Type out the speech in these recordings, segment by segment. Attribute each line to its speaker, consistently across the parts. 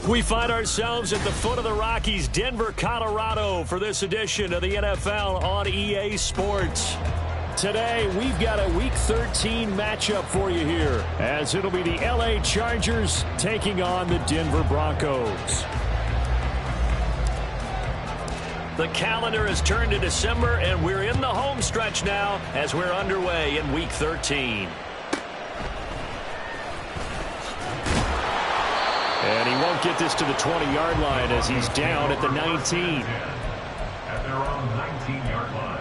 Speaker 1: We find ourselves at the foot of the Rockies, Denver, Colorado, for this edition of the NFL on EA Sports. Today, we've got a Week 13 matchup for you here, as it'll be the LA Chargers taking on the Denver Broncos. The calendar has turned to December, and we're in the home stretch now as we're underway in Week 13. And he won't get this to the 20-yard line as he's down at the 19.
Speaker 2: At their own 19-yard line.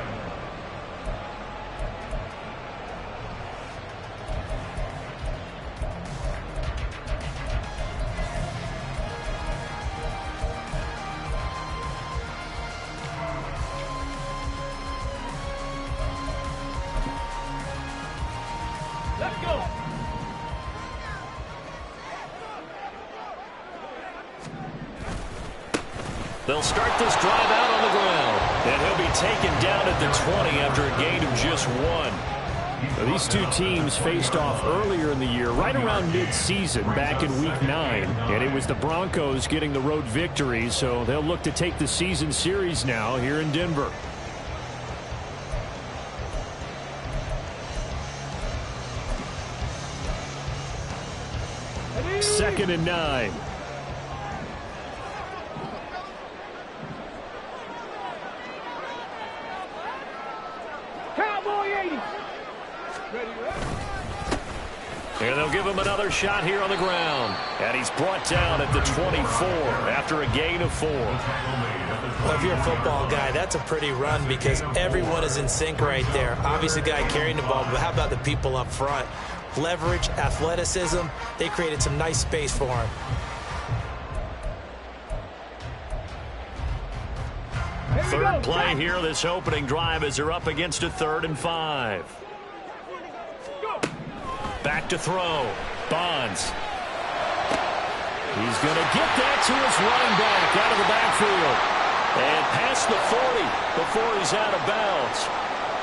Speaker 3: Let's go.
Speaker 1: They'll start this drive out on the ground, and he'll be taken down at the 20 after a gain of just 1.
Speaker 3: So these two teams faced off earlier in the year, right around mid-season, back in Week 9. And it was the Broncos getting the road victory, so they'll look to take the season series now here in Denver. Second and 9.
Speaker 1: And they'll give him another shot here on the ground. And he's brought down at the 24 after a gain of 4.
Speaker 4: Well, if you're a football guy, that's a pretty run because everyone is in sync right there. Obviously, the guy carrying the ball, but how about the people up front? Leverage, athleticism, they created some nice space for him.
Speaker 1: Third play here, this opening drive as they're up against a 3rd and 5. Back to throw. Bonds. He's going to get that to his running back out of the backfield. And past the 40 before he's out of bounds.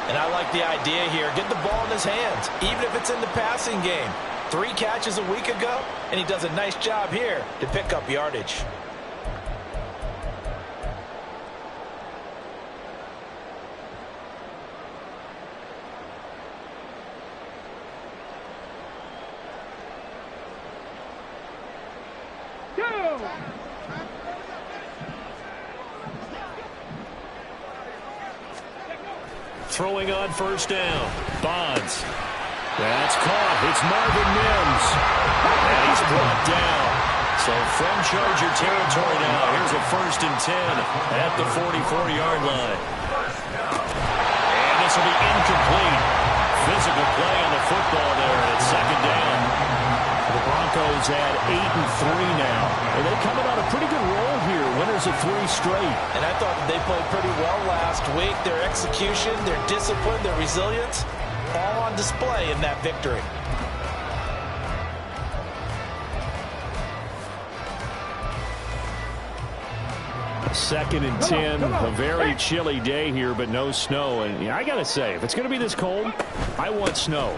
Speaker 4: And I like the idea here. Get the ball in his hands, even if it's in the passing game. 3 catches a week ago, and he does a nice job here to pick up yardage.
Speaker 1: Throwing on first down. Bonds. That's caught. It's Marvin Mims. And he's brought down. So from Charger territory now, here's a 1st and 10 at the 44-yard line. And this will be incomplete. Physical play on the football there, and it's 2nd down.
Speaker 3: The Broncos at 8-3 now. And they coming on a pretty good roll here. Winners of 3 straight.
Speaker 4: And I thought that they played pretty well last week. Their execution, their discipline, their resilience, all on display in that victory.
Speaker 3: Second and 10, a very chilly day here, but no snow. And yeah, I got to say, if it's going to be this cold, I want snow.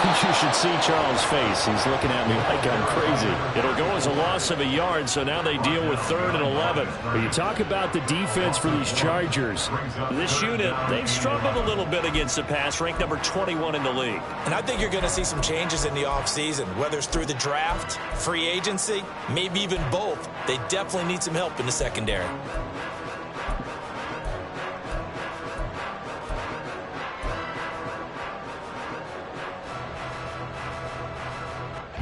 Speaker 3: You should see Charles' face. He's looking at me like I'm crazy.
Speaker 1: It'll go as a loss of a yard, so now they deal with 3rd and 11.
Speaker 3: But you talk about the defense for these Chargers.
Speaker 1: This unit, they've struggled a little bit against the pass, ranked number 21 in the league.
Speaker 4: And I think you're going to see some changes in the offseason, whether it's through the draft, free agency, maybe even both. They definitely need some help in the secondary.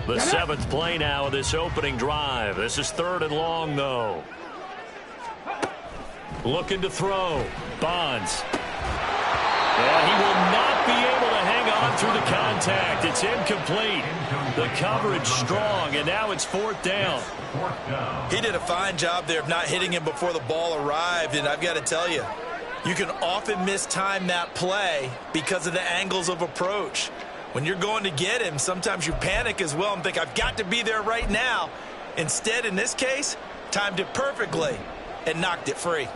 Speaker 1: The 7th play now of this opening drive. This is 3rd and long, though. Looking to throw. Bonds. And he will not be able to hang on through the contact. It's incomplete. The coverage strong, and now it's 4th down.
Speaker 4: He did a fine job there of not hitting him before the ball arrived, and I've got to tell you, you can often mistime that play because of the angles of approach. When you're going to get him, sometimes you panic as well and think, I've got to be there right now. Instead, in this case, timed it perfectly and knocked it free.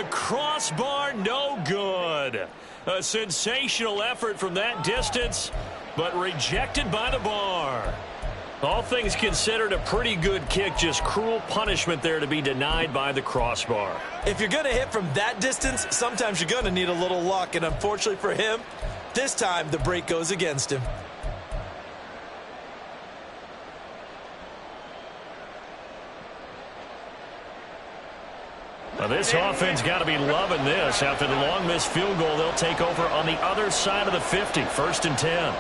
Speaker 3: crossbar, no good. A sensational effort from that distance, but rejected by the bar. All things considered, a pretty good kick, just cruel punishment there to be denied by the crossbar.
Speaker 4: If you're going to hit from that distance, sometimes you're going to need a little luck, and unfortunately for him, this time the break goes against him.
Speaker 3: Well, this offense got to be loving this. After the long missed field goal, they'll take over on the other side of the 50, 1st and 10.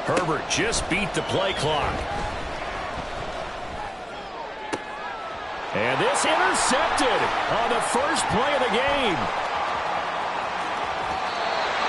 Speaker 3: Herbert just beat the play clock. And this intercepted on the first play of the game.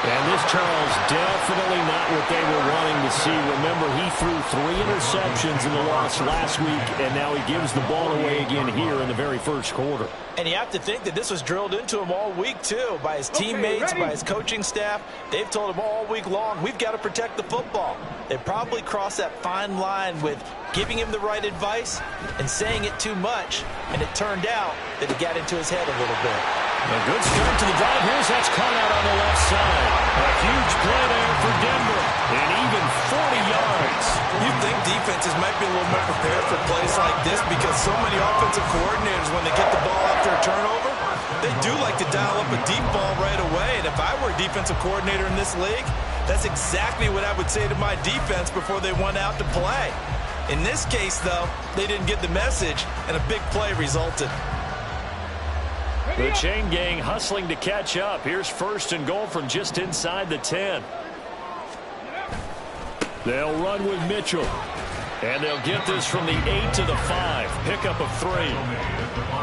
Speaker 3: And this, Charles, definitely not what they were wanting to see. Remember, he threw 3 interceptions in the loss last week, and now he gives the ball away again here in the very first quarter.
Speaker 4: And you have to think that this was drilled into him all week, too, by his teammates, by his coaching staff. They've told him all week long, we've got to protect the football. They probably crossed that fine line with giving him the right advice and saying it too much, and it turned out that it got into his head a little bit.
Speaker 3: A good start to the drive. Here's that's caught out on the left side. A huge play there for Denver, and even 40 yards.
Speaker 4: You think defenses might be a little more prepared for plays like this because so many offensive coordinators, when they get the ball after a turnover, they do like to dial up a deep ball right away. And if I were a defensive coordinator in this league, that's exactly what I would say to my defense before they went out to play. In this case, though, they didn't get the message, and a big play resulted.
Speaker 3: The chain gang hustling to catch up. Here's 1st and goal from just inside the 10. They'll run with Mitchell. And they'll get this from the 8 to the 5. Pickup of 3.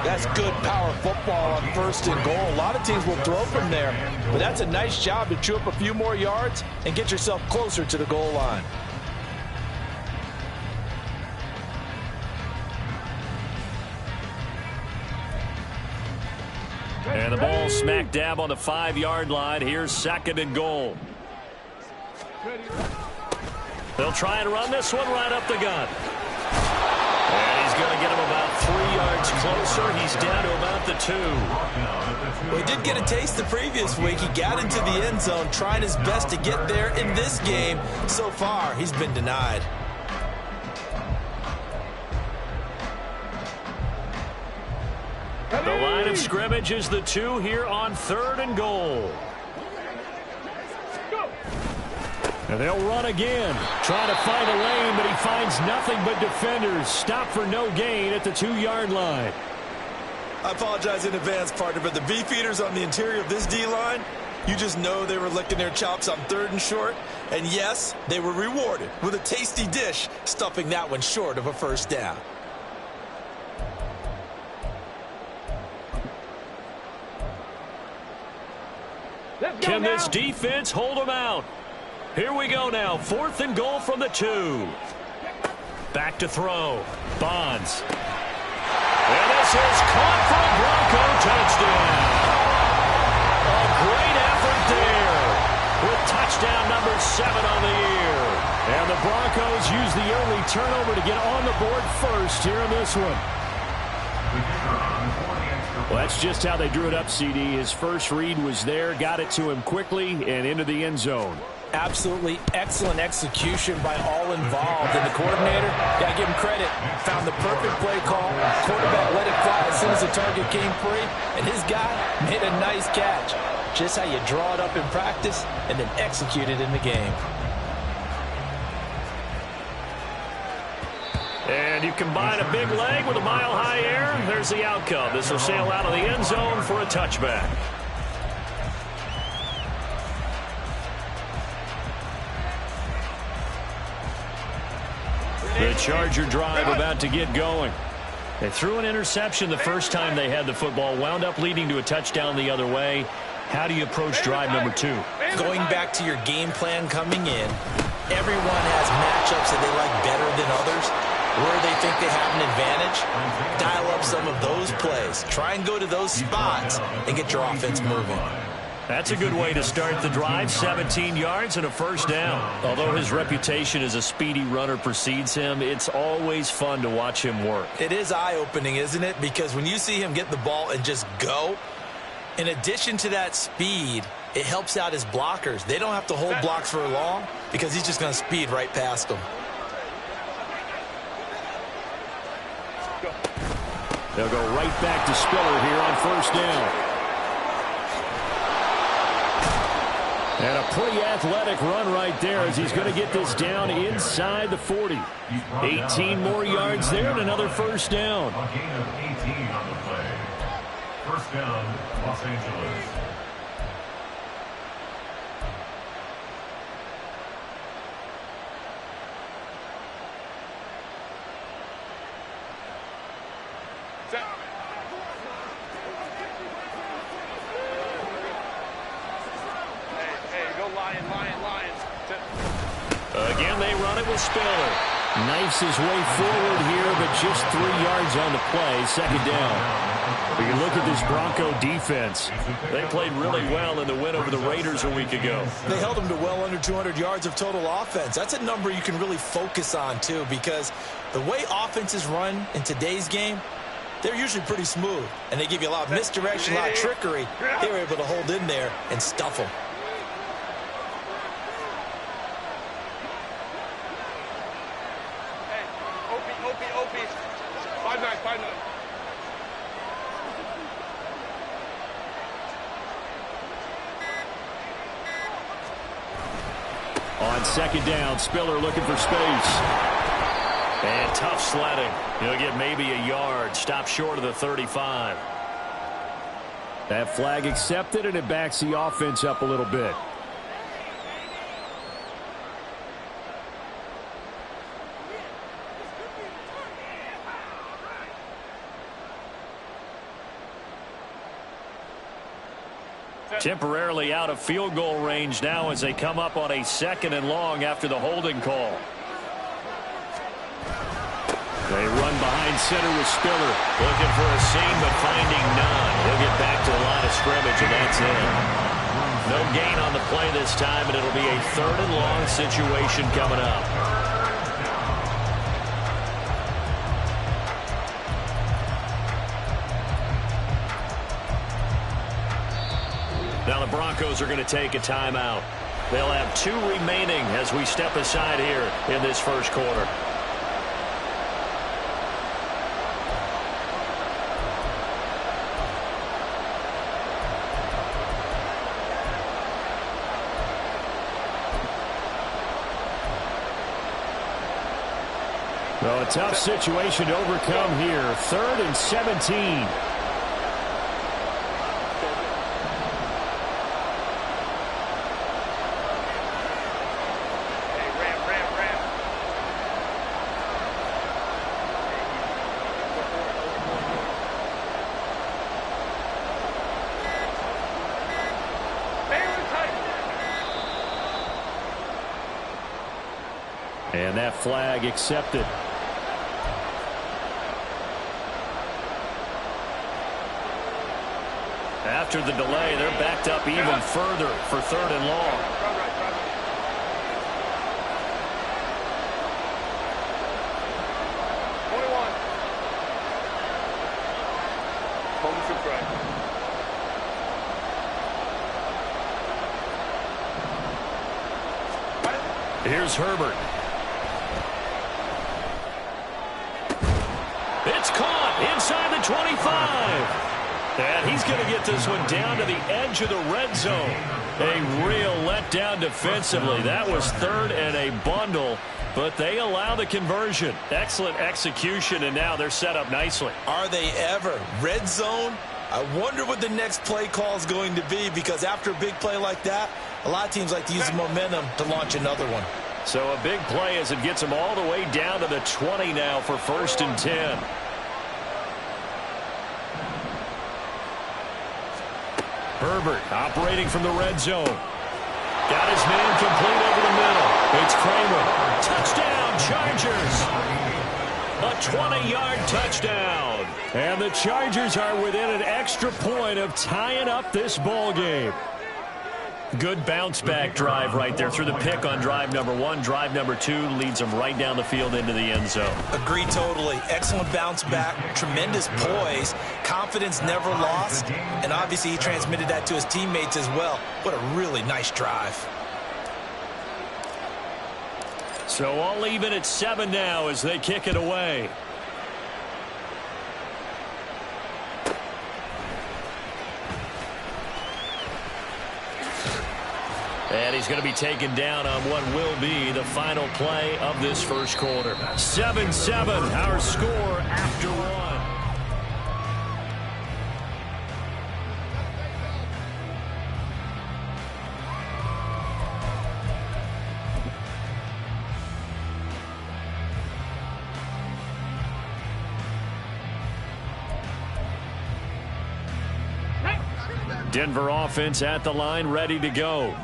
Speaker 4: That's good power football on 1st and goal. A lot of teams will throw from there, but that's a nice job to chew up a few more yards and get yourself closer to the goal line.
Speaker 3: And the ball smack dab on the 5-yard line. Here's 2nd and goal. They'll try and run this one right up the gut. And he's going to get him about 3 yards closer. He's down to about the 2.
Speaker 4: Well, he did get a taste the previous week. He got into the end zone, trying his best to get there in this game. So far, he's been denied.
Speaker 3: The line of scrimmage is the 2 here on 3rd and goal. And they'll run again. Trying to find a lane, but he finds nothing but defenders. Stop for no gain at the 2-yard line.
Speaker 4: I apologize in advance, partner, but the beefeaters on the interior of this D-line, you just know they were licking their chops on 3rd and short. And yes, they were rewarded with a tasty dish, stuffing that one short of a 1st down.
Speaker 3: Can this defense hold them out? Here we go now. 4th and goal from the 2. Back to throw. Bonds. And this is caught for a Bronco touchdown. A great effort there with touchdown number 7 on the year. And the Broncos use the early turnover to get on the board first here in this one. Well, that's just how they drew it up, CD. His first read was there, got it to him quickly, and into the end zone.
Speaker 4: Absolutely excellent execution by all involved. And the coordinator, got to give him credit, found the perfect play call. Quarterback let it fly as soon as the target came free, and his guy made a nice catch. Just how you draw it up in practice and then execute it in the game.
Speaker 3: And you combine a big leg with a mile-high air, there's the outcome. This will sail out of the end zone for a touchback. The Charger drive about to get going. They threw an interception the first time they had the football, wound up leading to a touchdown the other way. How do you approach drive number 2?
Speaker 4: Going back to your game plan coming in, everyone has matchups that they like better than others. Where they think they have an advantage, dial up some of those plays. Try and go to those spots and get your offense moving.
Speaker 1: That's a good way to start the drive. 17 yards and a first down. Although his reputation as a speedy runner precedes him, it's always fun to watch him work.
Speaker 4: It is eye-opening, isn't it? Because when you see him get the ball and just go, in addition to that speed, it helps out his blockers. They don't have to hold blocks for long because he's just going to speed right past them.
Speaker 3: They'll go right back to Spiller here on first down. And a pretty athletic run right there as he's going to get this down inside the 40. 18 more yards there and another first down.
Speaker 2: A gain of 18 on the play. First down, Los Angeles.
Speaker 1: Again, they run it with Spiller.
Speaker 3: Knifes his way forward here, but just 3 yards on the play. Second down.
Speaker 1: We can look at this Bronco defense. They played really well in the win over the Raiders a week ago.
Speaker 4: They held them to well under 200 yards of total offense. That's a number you can really focus on, too, because the way offenses run in today's game, they're usually pretty smooth, and they give you a lot of misdirection, a lot of trickery. They were able to hold in there and stuff them.
Speaker 3: On second down, Spiller looking for space.
Speaker 1: And tough sledding. He'll get maybe a yard. Stop short of the 35.
Speaker 3: That flag accepted, and it backs the offense up a little bit.
Speaker 1: Temporarily out of field goal range now as they come up on a 2nd and long after the holding call.
Speaker 3: They run behind center with Spiller.
Speaker 1: Looking for a seam, but finding none. He'll get back to the line of scrimmage, and that's it. No gain on the play this time, and it'll be a 3rd and long situation coming up. Now the Broncos are going to take a timeout. They'll have 2 remaining as we step aside here in this first quarter.
Speaker 3: Well, a tough situation to overcome here. 3rd and 17. And that flag accepted.
Speaker 1: After the delay, they're backed up even further for 3rd and long. Here's Herbert. It's caught inside the 25. And he's going to get this one down to the edge of the red zone. A real letdown defensively. That was 3rd and a bundle, but they allow the conversion. Excellent execution, and now they're set up nicely.
Speaker 4: Are they ever? Red zone? I wonder what the next play call is going to be, because after a big play like that, a lot of teams like to use the momentum to launch another one.
Speaker 1: So a big play as it gets them all the way down to the 20 now for 1st and 10. Herbert operating from the red zone. Got his man complete over the middle. It's Kramer. Touchdown, Chargers. A 20-yard touchdown.
Speaker 3: And the Chargers are within an extra point of tying up this ball game. Good bounce-back drive right there. Through the pick on drive number 1. Drive number 2 leads them right down the field into the end zone.
Speaker 4: Agree totally. Excellent bounce back. Tremendous poise. Confidence never lost. And obviously he transmitted that to his teammates as well. What a really nice drive.
Speaker 3: So I'll leave it at 7 now as they kick it away. And he's going to be taken down on what will be the final play of this first quarter. 7-7, our score after 1. Denver offense at the line, ready to go.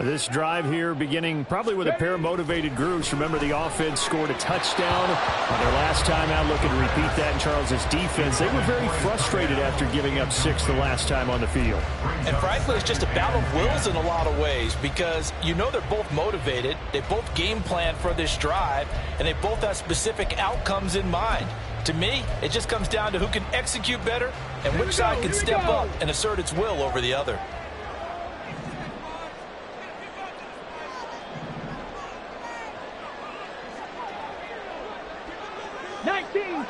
Speaker 3: This drive here beginning probably with a pair of motivated groups. Remember, the offense scored a touchdown on their last time out. Looking to repeat that in Charles's defense. They were very frustrated after giving up 6 the last time on the field.
Speaker 4: And frankly, it's just a battle of wills in a lot of ways because you know they're both motivated. They both game plan for this drive, and they both have specific outcomes in mind. To me, it just comes down to who can execute better and which side can step up and assert its will over the other.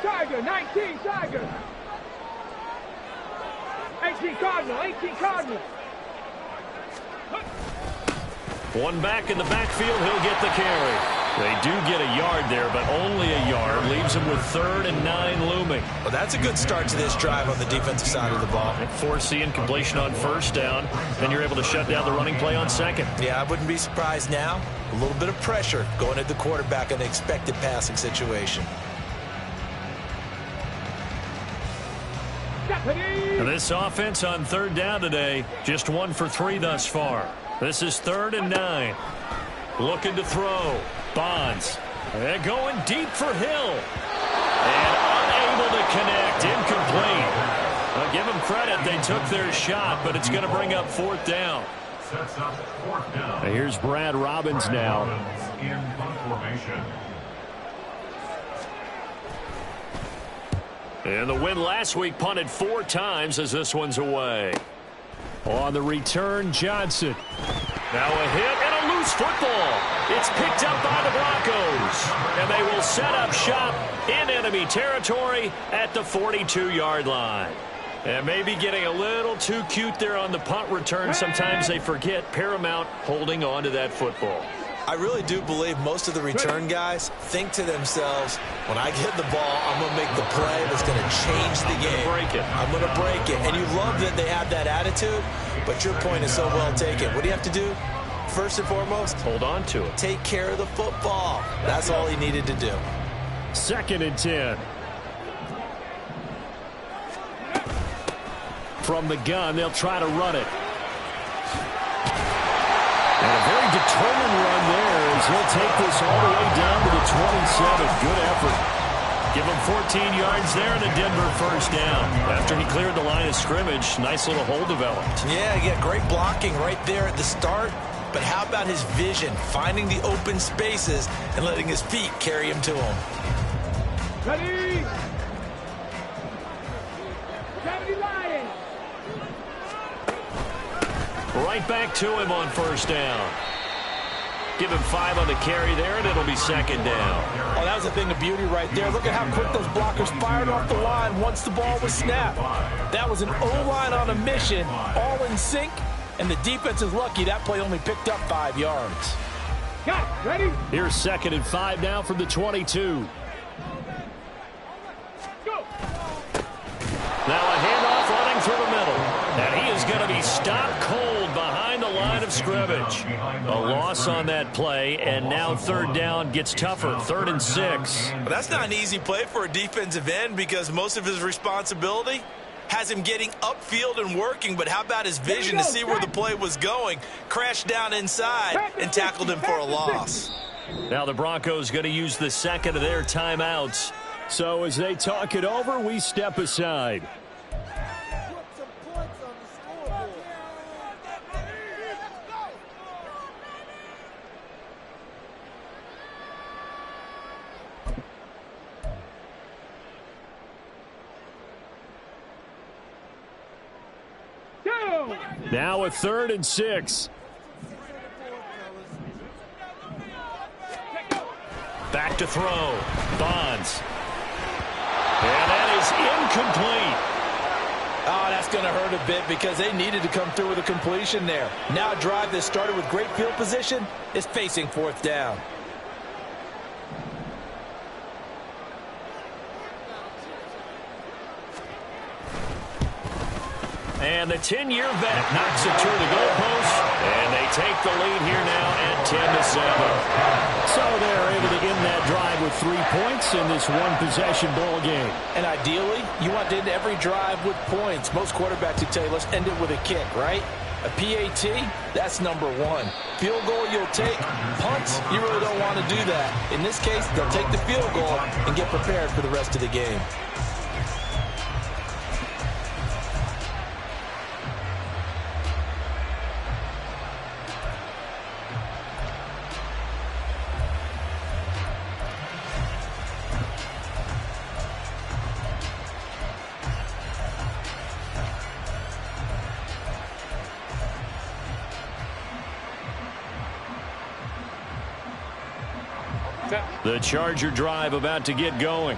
Speaker 5: Tiger, 19 Tiger. 18 Cardinal, 18 Cardinal.
Speaker 3: One back in the backfield, he'll get the carry. They do get a yard there, but only a yard. Leaves them with 3rd and 9 looming.
Speaker 4: Well, that's a good start to this drive on the defensive side of the ball.
Speaker 3: Force incompletion on first down. Then you're able to shut down the running play on second.
Speaker 4: Yeah, I wouldn't be surprised now. A little bit of pressure going at the quarterback in an expected passing situation.
Speaker 3: And this offense on 3rd down today, just 1 for 3 thus far. This is 3rd and 9. Looking to throw. Bonds. They're going deep for Hill. And unable to connect. Incomplete. I'll give them credit. They took their shot, but it's going to bring up 4th down.
Speaker 2: Sets up 4th down.
Speaker 3: Here's Brad Robbins now.
Speaker 2: In punt formation.
Speaker 3: And the win last week punted 4 times as this one's away. On the return, Johnson. Now a hit and a loose football. It's picked up by the Broncos. And they will set up shop in enemy territory at the 42-yard line. And maybe getting a little too cute there on the punt return. Sometimes they forget paramount holding on to that football.
Speaker 4: I really do believe most of the return guys think to themselves, when I get the ball, I'm going to make the play that's going to change the game. I'm going to break it. And you love that they have that attitude, but your point is so well taken. What do you have to do? First and foremost,
Speaker 3: hold on to it.
Speaker 4: Take care of the football. That's all he needed to do.
Speaker 3: 2nd and 10. From the gun, they'll try to run it. And a very determined run there as he'll take this all the way down to the 27. Good effort. Give him 14 yards there and a Denver 1st down. After he cleared the line of scrimmage, nice little hole developed.
Speaker 4: Yeah, great blocking right there at the start. But how about his vision, finding the open spaces and letting his feet carry him to him?
Speaker 5: Ready? 70 Lions.
Speaker 3: Right back to him on 1st down. Give him 5 on the carry there, and it'll be 2nd down.
Speaker 4: Oh, that was a thing of beauty right there. Look at how quick those blockers fired off the line once the ball was snapped. That was an O-line on a mission, all in sync, and the defense is lucky that play only picked up 5 yards.
Speaker 5: Got it. Ready?
Speaker 3: Here's 2nd and 5 now from the 22.
Speaker 5: Go.
Speaker 3: Now a handoff running through the middle. And he is going to be stopped cold behind the line of scrimmage. A loss on that play, and now 3rd down gets tougher. 3rd and 6.
Speaker 4: Well, that's not an easy play for a defensive end because most of his responsibility has him getting upfield and working, but how about his vision to see where the play was going? Crashed down inside and tackled him for a loss.
Speaker 3: Now the Broncos going to use the 2nd of their timeouts. So as they talk it over, we step aside. Now a 3rd and 6.
Speaker 1: Back to throw. Bonds. And that is incomplete.
Speaker 4: Oh, that's going to hurt a bit because they needed to come through with a completion there. Now a drive that started with great field position is facing 4th down.
Speaker 1: And the 10-year vet knocks it to the goalpost. And they take the lead here now at 10-7.
Speaker 3: So they're able to end that drive with 3 points in this one-possession ball game.
Speaker 4: And ideally, you want to end every drive with points. Most quarterbacks would tell you, let's end it with a kick, right? A PAT, that's number 1. Field goal you'll take. Punts, you really don't want to do that. In this case, they'll take the field goal and get prepared for the rest of the game.
Speaker 1: The Charger drive about to get going.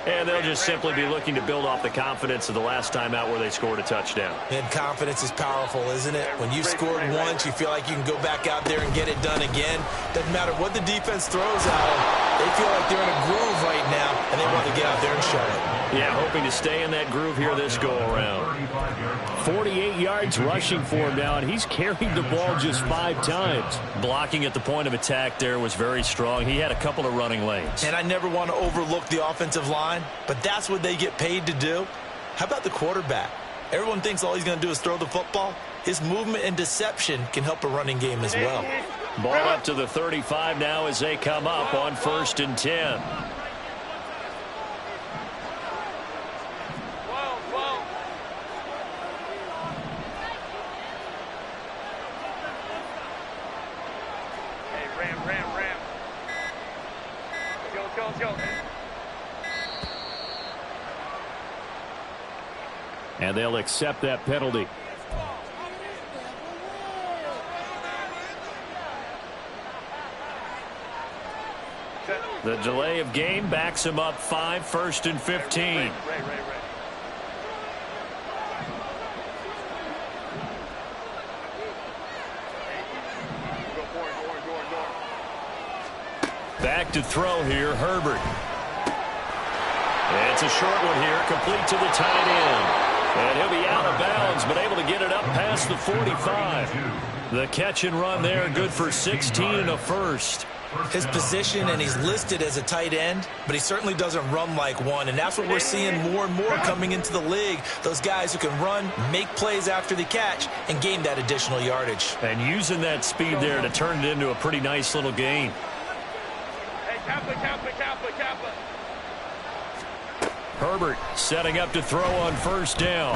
Speaker 1: And they'll just simply be looking to build off the confidence of the last time out where they scored a touchdown.
Speaker 4: And confidence is powerful, isn't it? When you've scored once, you feel like you can go back out there and get it done again. Doesn't matter what the defense throws at them. They feel like they're in a groove right now, and they want to get out there and show it.
Speaker 1: Yeah, hoping to stay in that groove here this go-around.
Speaker 3: 48 yards rushing for him now, and he's carried the ball just 5 times.
Speaker 1: Blocking at the point of attack there was very strong. He had a couple of running lanes.
Speaker 4: And I never want to overlook the offensive line, but that's what they get paid to do. How about the quarterback? Everyone thinks all he's going to do is throw the football. His movement and deception can help a running game as well.
Speaker 1: Ball up to the 35 now as they come up on 1st and 10.
Speaker 3: And they'll accept that penalty.
Speaker 1: The delay of game backs him up 5, 1st and 15. Back to throw here, Herbert. It's a short one here, complete to the tight end. And he'll be out of bounds, but able to get it up past the 45. The catch and run there, good for 16 and a first.
Speaker 4: His position, and he's listed as a tight end, but he certainly doesn't run like one, and that's what we're seeing more and more coming into the league. Those guys who can run, make plays after the catch, and gain that additional yardage.
Speaker 1: And using that speed there to turn it into a pretty nice little gain. Herbert setting up to throw on 1st down.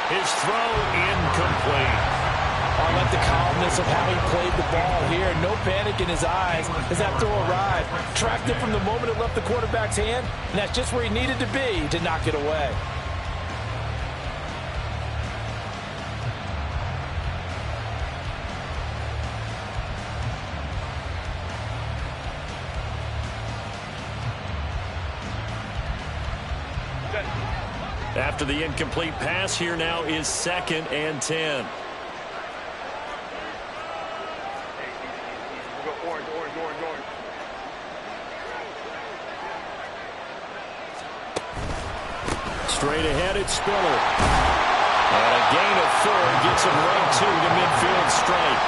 Speaker 1: His throw incomplete.
Speaker 4: I like the calmness of how he played the ball here. No panic in his eyes as that throw arrived. Tracked it from the moment it left the quarterback's hand, and that's just where he needed to be to knock it away.
Speaker 1: After the incomplete pass, here now is 2nd and 10. Straight ahead, it's Spiller. And a gain of 4 gets him right to the midfield stripe.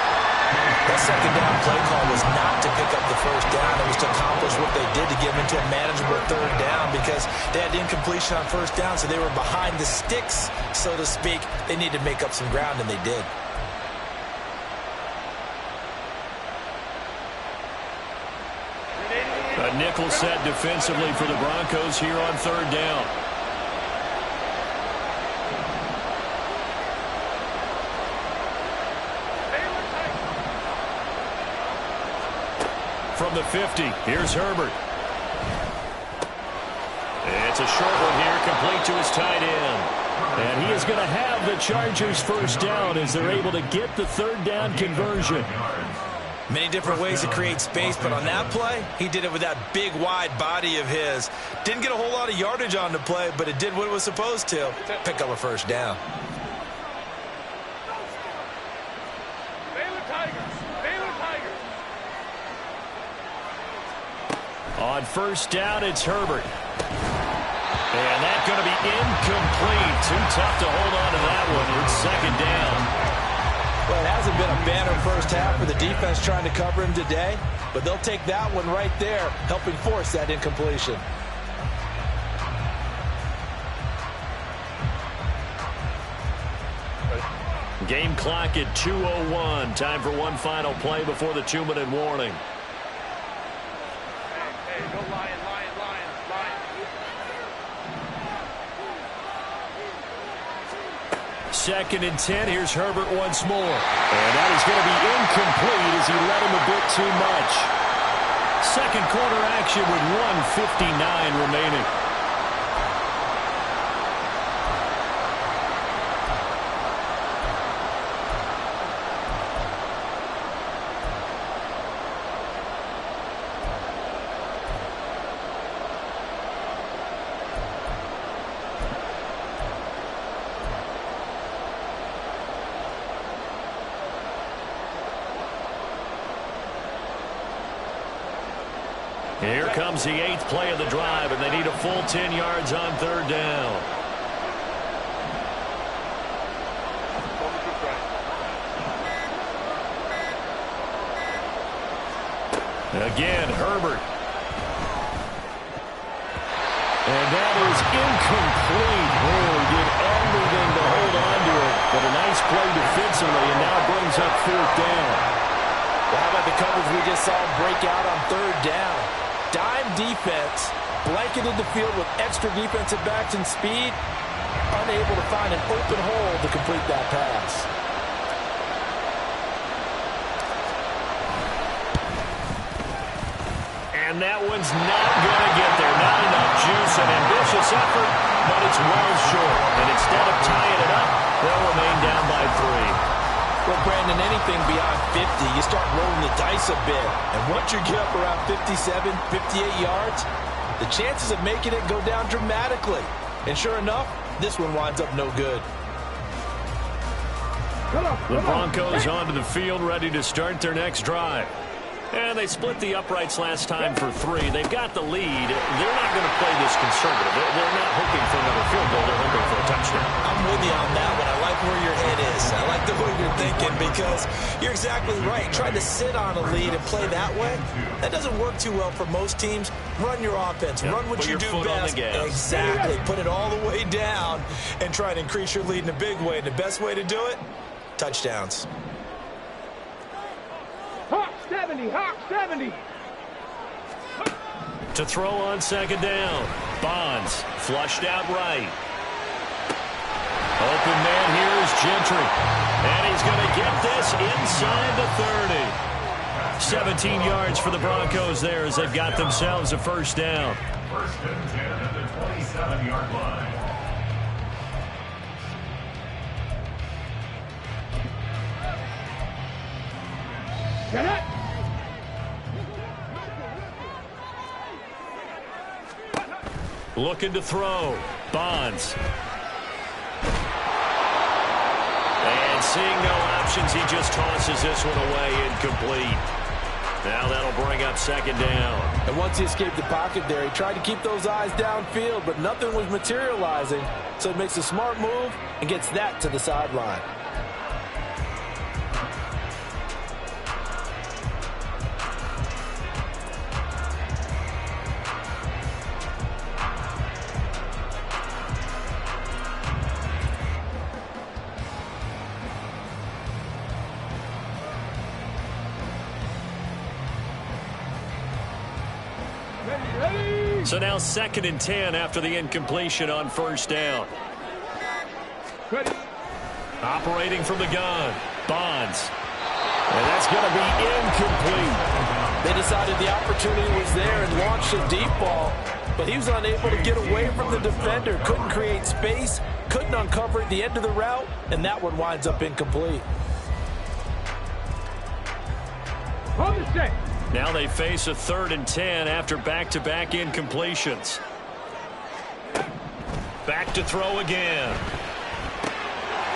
Speaker 4: That 2nd down play call was not to pick up the 1st down. It was to accomplish what they did to get them into a manageable 3rd down because they had incompletion on 1st down, so they were behind the sticks, so to speak. They needed to make up some ground, and they did.
Speaker 1: A nickel set defensively for the Broncos here on 3rd down. From the 50, here's Herbert.
Speaker 3: It's a short one here, complete to his tight end. And he is going to have the Chargers first down as they're able to get the third down conversion.
Speaker 4: Many different ways to create space, but on that play, he did it with that big, wide body of his. Didn't get a whole lot of yardage on the play, but it did what it was supposed to. Pick up a first down.
Speaker 3: On first down, it's Herbert. And that's going to be incomplete. Too tough to hold on to that one. It's second down.
Speaker 4: Well, it hasn't been a banner first half for the defense trying to cover him today, but they'll take that one right there, helping force that incompletion.
Speaker 3: Game clock at 2:01. Time for one final play before the 2-minute warning.
Speaker 5: Go Lion, Lion, Lion, Lion.
Speaker 3: Second and 10. Here's Herbert once more. And that is going to be incomplete as he led him a bit too much. Second quarter action with 1:59 remaining. Here comes the 8th play of the drive, and they need a full 10 yards on third down. Again, Herbert. And that is incomplete. Oh, he did everything to hold on to it, but a nice play defensively, and now brings up fourth down.
Speaker 4: Well, how about the coverage we just saw break out on third down? Dime defense, blanketed the field with extra defensive backs and speed, unable to find an open hole to complete that pass.
Speaker 3: And that one's not going to get there. Not enough juice, an ambitious effort, but it's well short. And instead of tying it up, they'll remain down by 3.
Speaker 4: Well, Brandon, anything beyond 50, you start rolling the dice a bit. And once you get up around 57, 58 yards, the chances of making it go down dramatically. And sure enough, this one winds up no good.
Speaker 3: The Broncos onto the field, ready to start their next drive. And they split the uprights last time for 3. They've got the lead. They're not going to play this conservative. They're not hoping for another field goal. They're hoping for a touchdown.
Speaker 4: I'm with you on that one. I like where your head is. I like the way you're thinking because you're exactly right. Trying to sit on a lead and play that way, that doesn't work too well for most teams. Run your offense. Run what you do best. Exactly. Put it all the way down and try and increase your lead in a big way. And the best way to do it, touchdowns.
Speaker 5: Hawk 70, Hawk 70.
Speaker 3: To throw on second down. Bonds flushed out right. Open man here is Gentry. And he's going to get this inside the 30. 17 yards for the Broncos there as they've got themselves a first down.
Speaker 2: First and 10 at the 27-yard line.
Speaker 5: Get it.
Speaker 3: Looking to throw. Bonds. And seeing no options, he just tosses this one away, incomplete. Now that'll bring up second down.
Speaker 4: And once he escaped the pocket there, he tried to keep those eyes downfield, but nothing was materializing. So he makes a smart move and gets that to the sideline.
Speaker 3: So now second and 10 after the incompletion on first down.
Speaker 5: Ready.
Speaker 3: Operating from the gun. Bonds. And that's going to be incomplete.
Speaker 4: They decided the opportunity was there and launched a deep ball. but he was unable to get away from the defender. Couldn't create space, couldn't uncover at the end of the route, and that one winds up incomplete.
Speaker 5: Hold the set.
Speaker 3: Now they face a 3rd and 10 after back-to-back incompletions. Back to throw again.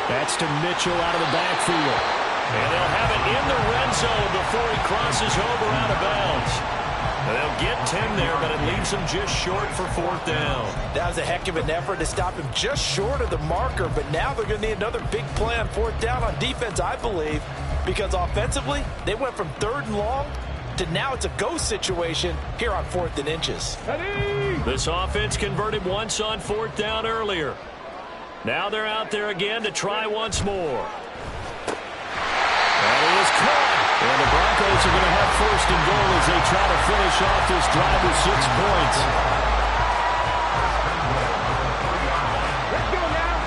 Speaker 3: That's to Mitchell out of the backfield. And they'll have it in the red zone before he crosses over out of bounds. And they'll get 10 there, but it leaves them just short for 4th down.
Speaker 4: That was a heck of an effort to stop him just short of the marker, but now they're going to need another big play on 4th down on defense, I believe, because offensively, they went from 3rd and long to now it's a go situation here on 4th and inches.
Speaker 3: This offense converted once on 4th down earlier. Now they're out there again to try once more. That is caught. And the Broncos are going to have 1st and goal as they try to finish off this drive with 6 points.
Speaker 5: Let's go now.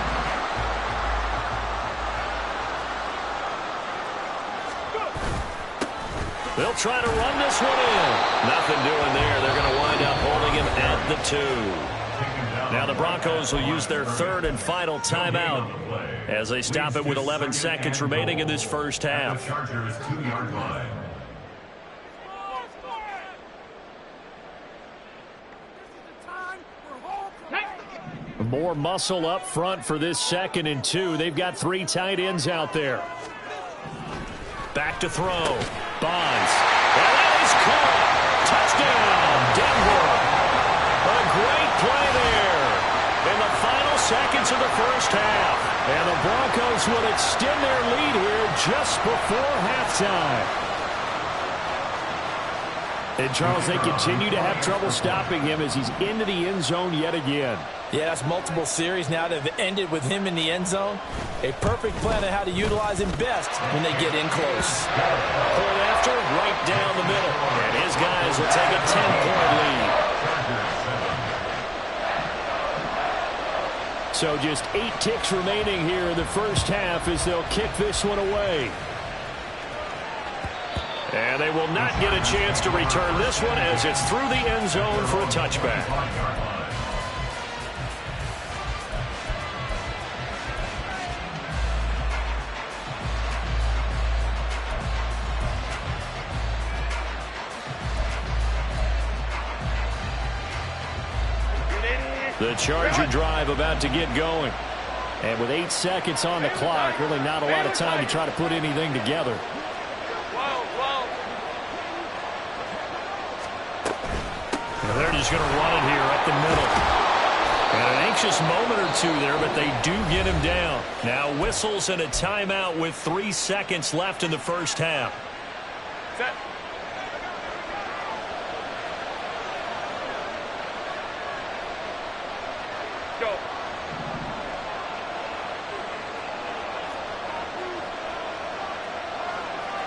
Speaker 3: They'll try to run this one in. Nothing doing there. They're going to wind up holding him at the 2. Now the Broncos will use their 3rd and final timeout as they stop it with 11 seconds remaining in this first half.
Speaker 2: Chargers 2-yard line.
Speaker 3: More muscle up front for this 2nd and 2. They've got 3 tight ends out there. Back to throw. Bonds. And that is caught. Touchdown, Denver. A great play there in the final seconds of the first half. And the Broncos will extend their lead here just before halftime. And, Charles, they continue to have trouble stopping him as he's into the end zone yet again.
Speaker 4: Yeah, that's multiple series now that have ended with him in the end zone. A perfect plan on how to utilize him best when they get in close.
Speaker 3: Pulled after, right down the middle. And his guys will take a 10-point lead. So just 8 ticks remaining here in the first half as they'll kick this one away. And they will not get a chance to return this one as it's through the end zone for a touchback. The Charger drive about to get going. And with 8 seconds on the clock, really not a lot of time to try to put anything together. And they're just going to run it here up the middle. And an anxious moment or two there, but they do get him down. Now whistles and a timeout with 3 seconds left in the first half.
Speaker 5: Set. Go.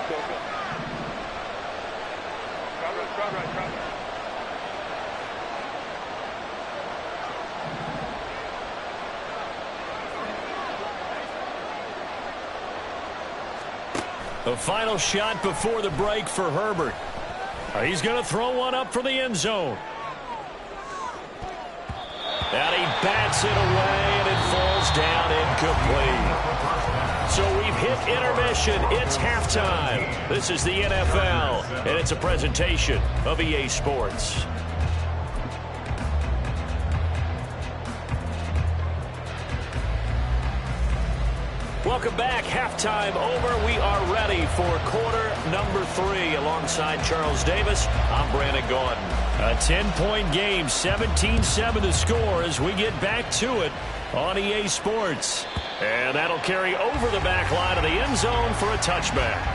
Speaker 5: Go, go. Drop right.
Speaker 3: The final shot before the break for Herbert. He's going to throw one up for the end zone. And he bats it away, and it falls down incomplete. So we've hit intermission. It's halftime. This is the NFL, and it's a presentation of EA Sports. Welcome back. Halftime over. We are ready for quarter number 3 alongside Charles Davis. I'm Brandon Gordon. A 10-point game, 17-7 the score as we get back to it on EA Sports. And that'll carry over the back line of the end zone for a touchback.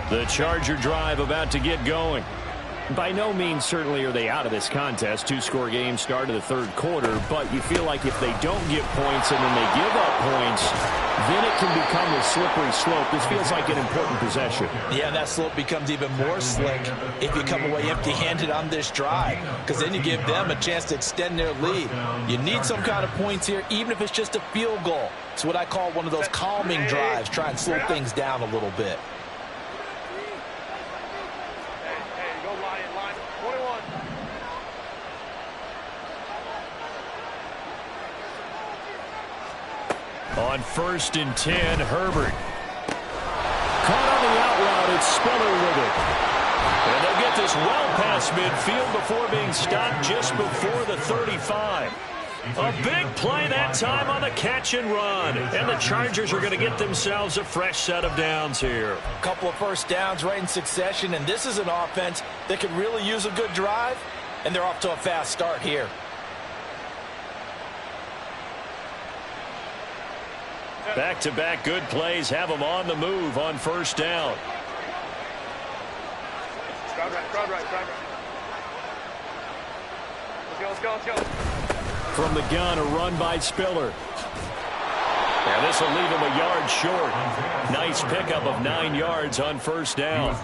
Speaker 3: The Charger drive about to get going. By no means certainly are they out of this contest. Two-score game, start of the third quarter, but you feel like if they don't get points and then they give up points, then it can become a slippery slope. This feels like an important possession.
Speaker 4: Yeah, that slope becomes even more slick if you come away empty-handed on this drive, because then you give them a chance to extend their lead. You need some kind of points here, even if it's just a field goal. It's what I call one of those calming drives, try and slow things down a little bit.
Speaker 3: On 1st and 10, Herbert. Caught on the out route, it's Spiller with it. And they'll get this well past midfield before being stopped just before the 35. A big play that time on the catch and run. And the Chargers are going to get themselves a fresh set of downs here.
Speaker 4: A couple of first downs right in succession, and this is an offense that could really use a good drive, and they're off to a fast start here.
Speaker 3: Back-to-back good plays have them on the move on 1st down.
Speaker 5: Crowd right. Let's go.
Speaker 3: From the gun, a run by Spiller. And this will leave him a yard short. Nice pickup of 9 yards on 1st down.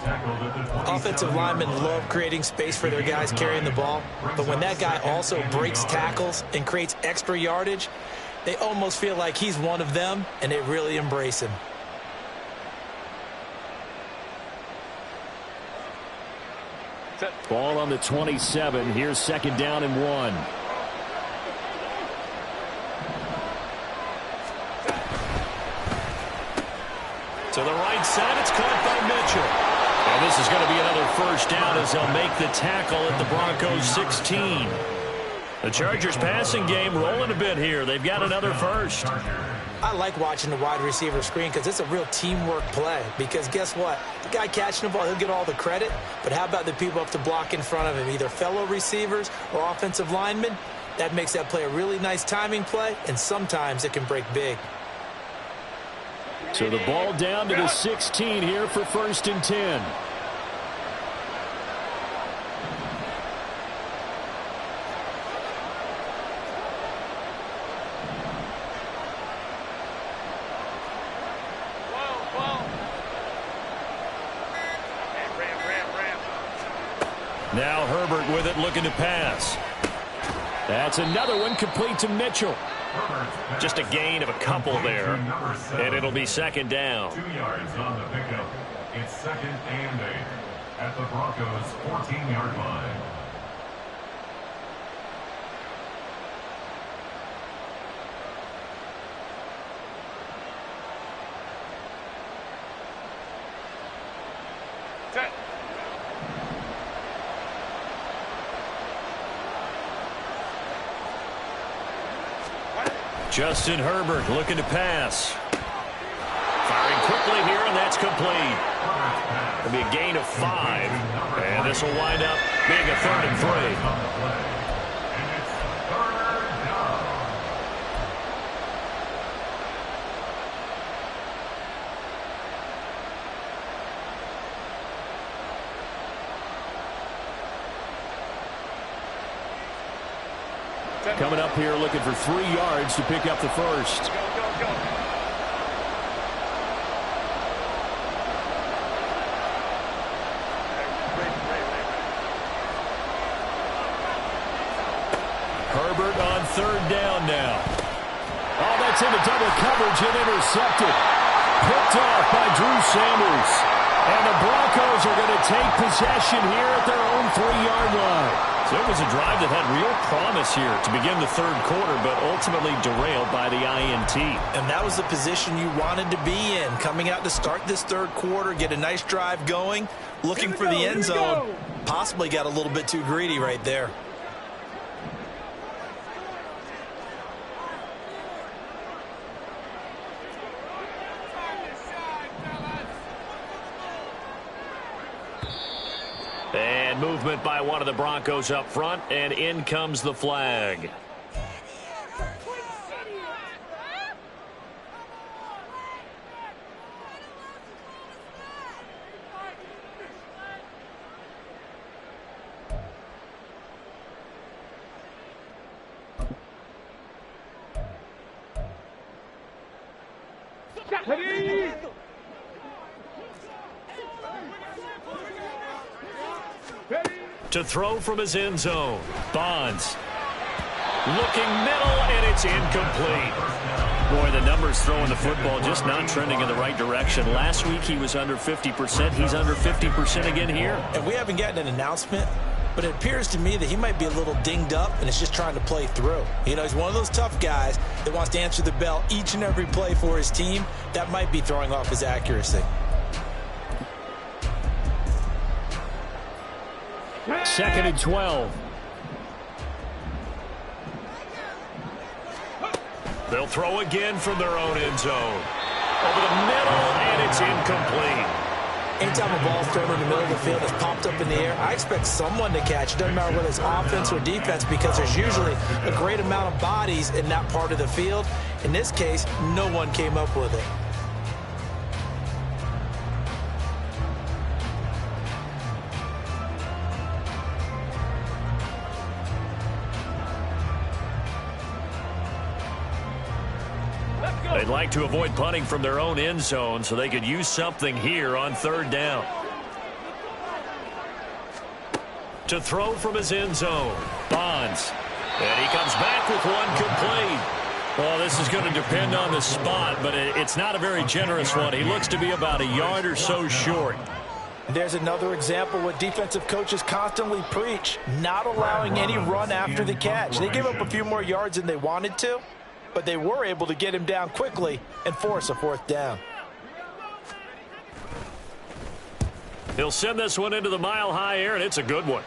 Speaker 4: Offensive linemen love creating space for their guys carrying the ball, but when that guy also breaks tackles and creates extra yardage, they almost feel like he's one of them, and they really embrace him.
Speaker 3: Ball on the 27. Here's 2nd down and 1. To the right side, it's caught by Mitchell. And this is going to be another 1st down as they'll make the tackle at the Broncos 16. The Chargers passing game rolling a bit here. They've got another 1st.
Speaker 4: I like watching the wide receiver screen because it's a real teamwork play. Because guess what? The guy catching the ball, he'll get all the credit. But how about the people up to block in front of him, either fellow receivers or offensive linemen? That makes that play a really nice timing play, and sometimes it can break big.
Speaker 3: So the ball down to the 16 here for 1st and 10. Now Herbert with it, looking to pass. That's another one, complete to Mitchell. Just a gain of a couple there, and it'll be 2nd down.
Speaker 2: 2 yards on the pickup. It's 2nd and 8 at the Broncos' 14-yard line.
Speaker 5: Set.
Speaker 3: Justin Herbert looking to pass. Firing quickly here, and that's complete. It'll be a gain of 5, and this will wind up being a 3rd and 3. Coming up here looking for 3 yards to pick up the 1st.
Speaker 5: Go.
Speaker 3: Herbert on 3rd down now. Oh, that's into double coverage and intercepted. Picked off by Drew Sanders. And the Broncos are going to take possession here at their own 3-yard line. So it was a drive that had real promise here to begin the 3rd quarter, but ultimately derailed by the INT.
Speaker 4: And that was the position you wanted to be in, coming out to start this 3rd quarter, get a nice drive going, looking for the end zone. Possibly got a little bit too greedy right there.
Speaker 3: And movement by one of the Broncos up front, and in comes the flag. To throw from his end zone. Bonds. Looking middle, and it's incomplete. Boy, the numbers throwing the football just not trending in the right direction. Last week he was under 50%. He's under 50% again here.
Speaker 4: And we haven't gotten an announcement, but it appears to me that he might be a little dinged up and is just trying to play through. You know, he's one of those tough guys that wants to answer the bell each and every play for his team. That might be throwing off his accuracy.
Speaker 3: Second and 12. They'll throw again from their own end zone. Over the middle, and it's incomplete.
Speaker 4: Anytime a ball's thrown in the middle of the field that's popped up in the air, I expect someone to catch. It doesn't matter whether it's offense or defense, because there's usually a great amount of bodies in that part of the field. In this case, no one came up with it.
Speaker 3: They'd like to avoid punting from their own end zone so they could use something here on third down. To throw from his end zone. Bonds. And he comes back with one complete. Well, this is going to depend on the spot, but it's not a very generous one. He looks to be about a yard or so short.
Speaker 4: There's another example what defensive coaches constantly preach, not allowing any run after the catch. They gave up a few more yards than they wanted to, but they were able to get him down quickly and force a fourth down.
Speaker 3: He'll send this one into the mile-high air, and it's a good one.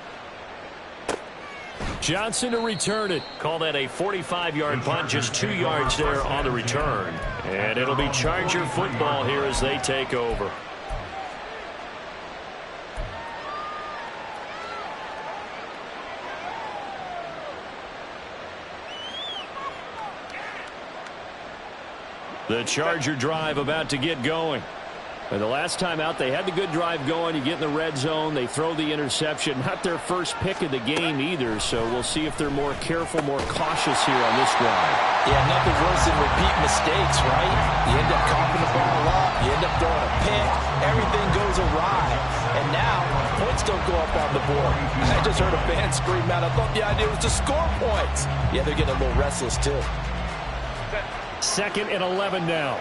Speaker 3: Johnson to return it. Call that a 45-yard punt, just 2 yards there on the return. And it'll be Charger football here as they take over. The Charger drive about to get going. The last time out, they had the good drive going. You get in the red zone. They throw the interception. Not their first pick of the game either, so we'll see if they're more careful, more cautious here on this drive.
Speaker 4: Yeah, nothing worse than repeat mistakes, right? You end up coughing the ball up. You end up throwing a pick. Everything goes awry. And now, points don't go up on the board. I just heard a fan scream out, I thought the idea was to score points. Yeah, they're getting a little restless, too.
Speaker 3: Second and 11 now.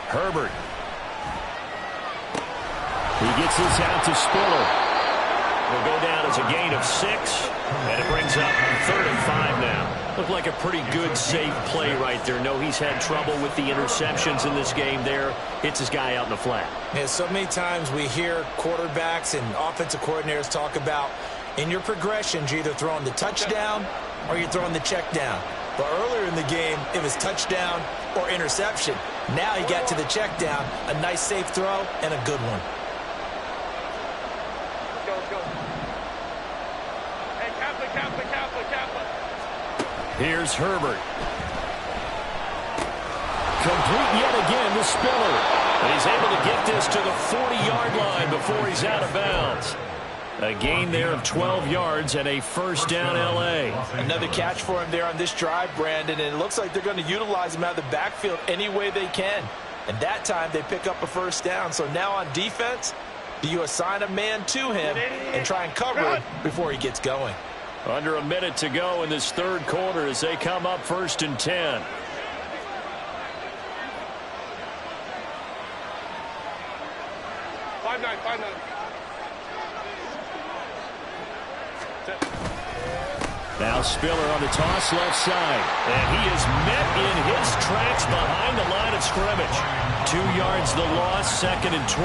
Speaker 3: Herbert. He gets this out to Spiller. Will go down as a gain of 6, and it brings up 3rd and 5 now. Looked like a pretty good, safe play right there. No, he's had trouble with the interceptions in this game there. Hits his guy out in the flat.
Speaker 4: Yeah, so many times we hear quarterbacks and offensive coordinators talk about in your progressions, you're either throwing the touchdown or you're throwing the check down. But earlier in the game, it was touchdown or interception. Now he got to the check down, a nice safe throw, and a good one.
Speaker 5: Let's go. Hey, Kaplan.
Speaker 3: Here's Herbert. Complete yet again to Spiller. And he's able to get this to the 40-yard line before he's out of bounds. A gain there of 12 yards and a first down L.A.
Speaker 4: Another catch for him there on this drive, Brandon, and it looks like they're going to utilize him out of the backfield any way they can. And that time they pick up a first down. So now on defense, do you assign a man to him and try and cover him before he gets going?
Speaker 3: Under a minute to go in this third quarter as they come up 1st and 10.
Speaker 5: Five nine.
Speaker 3: Now Spiller on the toss left side. And he is met in his tracks behind the line of scrimmage. 2 yards the loss, 2nd and 12.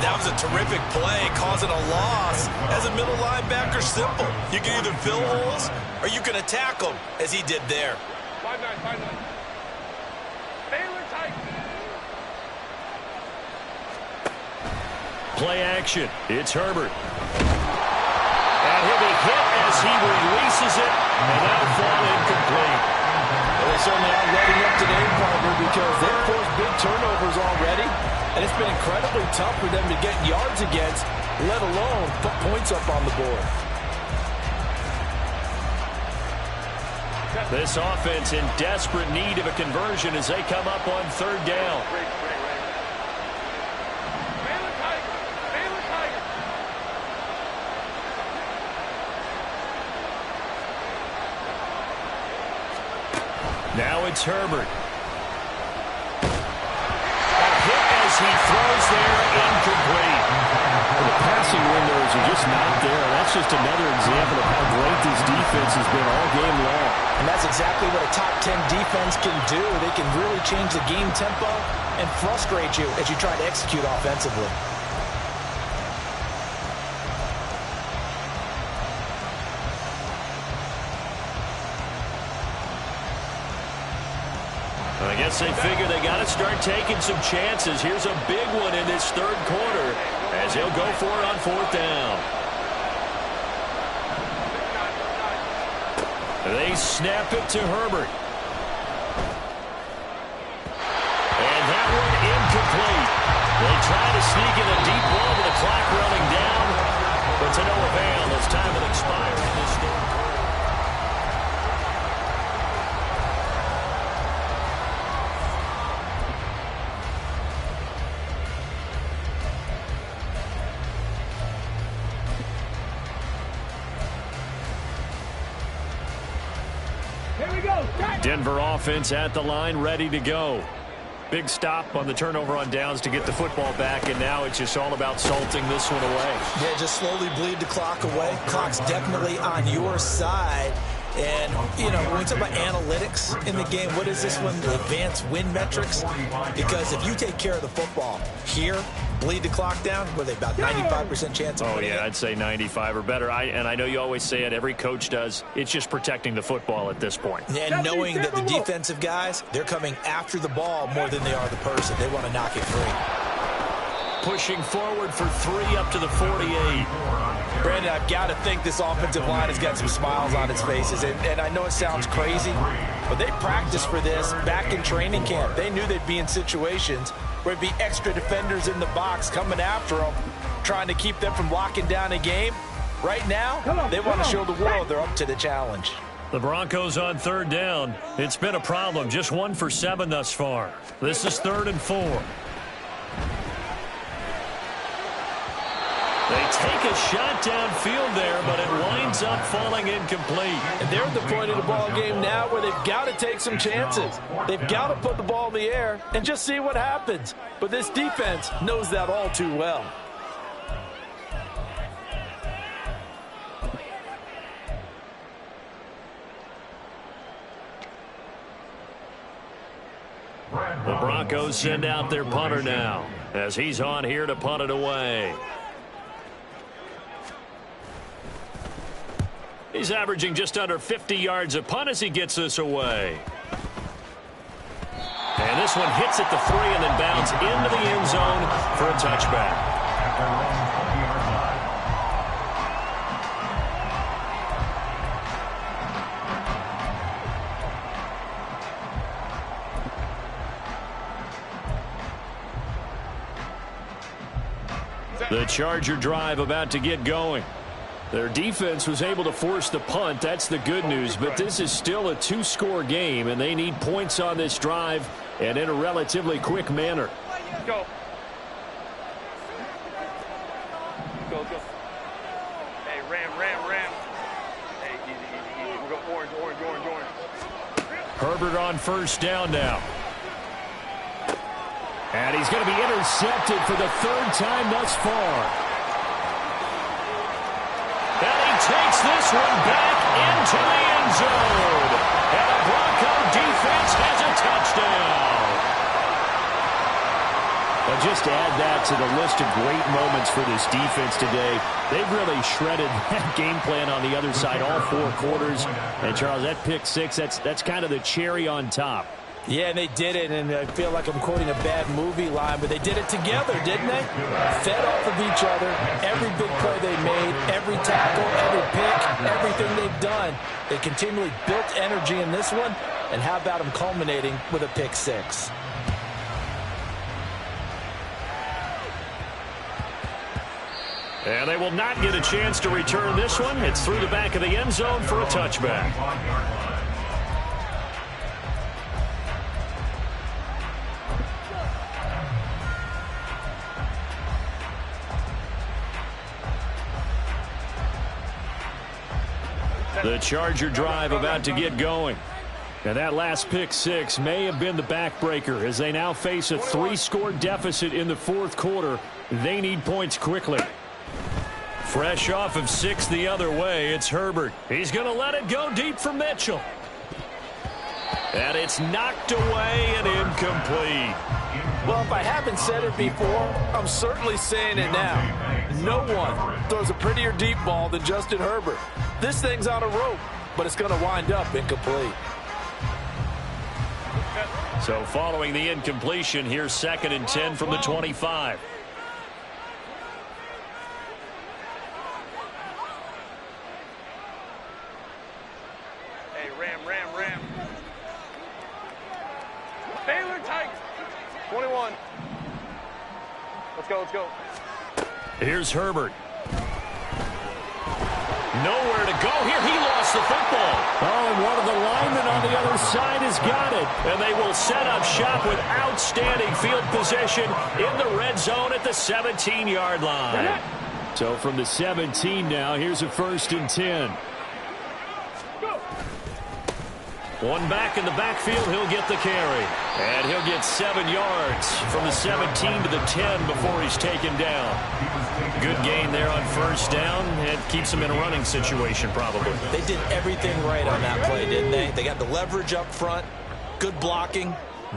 Speaker 4: That was a terrific play, causing a loss. As a middle linebacker, simple. You can either fill holes or you can attack them, as he did there.
Speaker 5: 5-9. Baylor tight.
Speaker 3: Play action. It's Herbert. And he'll be hit as he releases it, and that'll fall incomplete.
Speaker 4: Well,
Speaker 6: They certainly are ready up today, partner, because they've forced big turnovers already, and it's been incredibly tough for them to get yards against, let alone put points up on the board.
Speaker 3: This offense in desperate need of a conversion as they come up on third down. Now it's Herbert. A hit as he throws there, incomplete. The passing windows are just not there. That's just another example of how great this defense has been all game long.
Speaker 6: And that's exactly what a top 10 defense can do. They can really change the game tempo and frustrate you as you try to execute offensively.
Speaker 3: I guess they figure they got to start taking some chances. Here's a big one in this third quarter as he'll go for it on fourth down. They snap it to Herbert. And that one incomplete. They try to sneak in a deep ball with the clock running down, but to no avail as time will expire in this third quarter. Denver offense at the line, ready to go. Big stop on the turnover on downs to get the football back, and now it's just all about salting this one away.
Speaker 6: Yeah, just slowly bleed the clock away. Clock's definitely on your side. And, you know, when we talk about analytics in the game, what is this one? Advanced win metrics? Because if you take care of the football here, bleed the clock down, were they about 95% chance of winning?
Speaker 3: Oh, yeah, I'd say 95 or better. And I know you always say it, every coach does. It's just protecting the football at this point.
Speaker 6: And knowing that the defensive guys, they're coming after the ball more than they are the person. They want to knock it free.
Speaker 3: Pushing forward for 3 up to the 48.
Speaker 6: Brandon, I've got to think this offensive line has got some smiles on its faces. And I know it sounds crazy, but they practiced for this back in training camp. They knew they'd be in situations where it'd be extra defenders in the box coming after them, trying to keep them from locking down a game. Right now, they want to show the world they're up to the challenge.
Speaker 3: The Broncos on third down. It's been a problem. Just 1 for 7 thus far. This is 3rd and 4. They take a shot downfield there, but it winds up falling incomplete.
Speaker 6: And they're at the point of the ball game now where they've got to take some chances. They've got to put the ball in the air and just see what happens. But this defense knows that all too well.
Speaker 3: The Broncos send out their punter now as he's on here to punt it away. He's averaging just under 50 yards a punt as he gets this away. And this one hits at the 3 and then bounds into the end zone for a touchback. The Charger drive about to get going. Their defense was able to force the punt. That's the good news. But this is still a 2-score game, and they need points on this drive and in a relatively quick manner.
Speaker 5: Go. Go. Hey, ram. Hey, easy. We're going orange.
Speaker 3: Herbert on first down now. And he's going to be intercepted for the 3rd time thus far. And he takes this one back into the end zone. And the Bronco defense has a touchdown. Well, just to add that to the list of great moments for this defense today, they've really shredded that game plan on the other side all 4 quarters. And, Charles, that pick 6, that's kind of the cherry on top.
Speaker 6: Yeah, and they did it, and I feel like I'm quoting a bad movie line, but they did it together, didn't they? Fed off of each other, every big play they made, every tackle, every pick, everything they've done. They continually built energy in this one, And how about him culminating with a pick six?
Speaker 3: And they will not get a chance to return this one. It's through the back of the end zone for a touchback. The Charger drive about to get going. And that last pick six may have been the backbreaker as they now face a 3-score deficit in the fourth quarter. They need points quickly. Fresh off of 6 the other way, it's Herbert. He's going to let it go deep for Mitchell. And it's knocked away and incomplete.
Speaker 6: Well, if I haven't said it before, I'm certainly saying it now. No one throws a prettier deep ball than Justin Herbert. This thing's on a rope, but it's going to wind up incomplete.
Speaker 3: So following the incompletion, here's 2nd and 10 from the 25.
Speaker 5: Hey, Ram. Baylor tight. 21. Let's go.
Speaker 3: Here's Herbert. Nowhere to go here. He lost the football. Oh, and one of the linemen on the other side has got it. And they will set up shop with outstanding field position in the red zone at the 17-yard line. So from the 17 now, here's a 1st and 10. One back in the backfield, he'll get the carry. And he'll get 7 yards from the 17 to the 10 before he's taken down. Good gain there on 1st down. It keeps him in a running situation probably.
Speaker 6: They did everything right on that play, didn't they? They got the leverage up front, good blocking,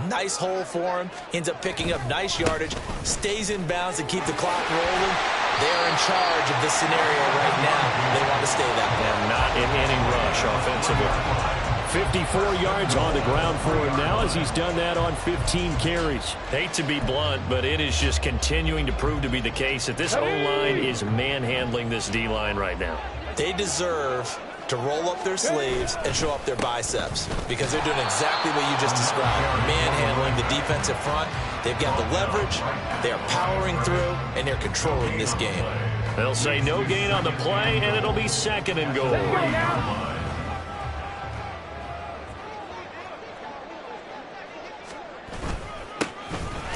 Speaker 6: nice hole for him, ends up picking up nice yardage, stays in bounds to keep the clock rolling. They're in charge of this scenario right now. They want to stay that way.
Speaker 3: And not in any rush offensively. 54 yards on the ground for him now as he's done that on 15 carries. Hate to be blunt, but it is just continuing to prove to be the case that this O-line is manhandling this D-line right now.
Speaker 6: They deserve to roll up their sleeves and show up their biceps because they're doing exactly what you just described. Manhandling the defensive front. They've got the leverage. They're powering through, and they're controlling this game.
Speaker 3: They'll say no gain on the play, and it'll be 2nd and goal.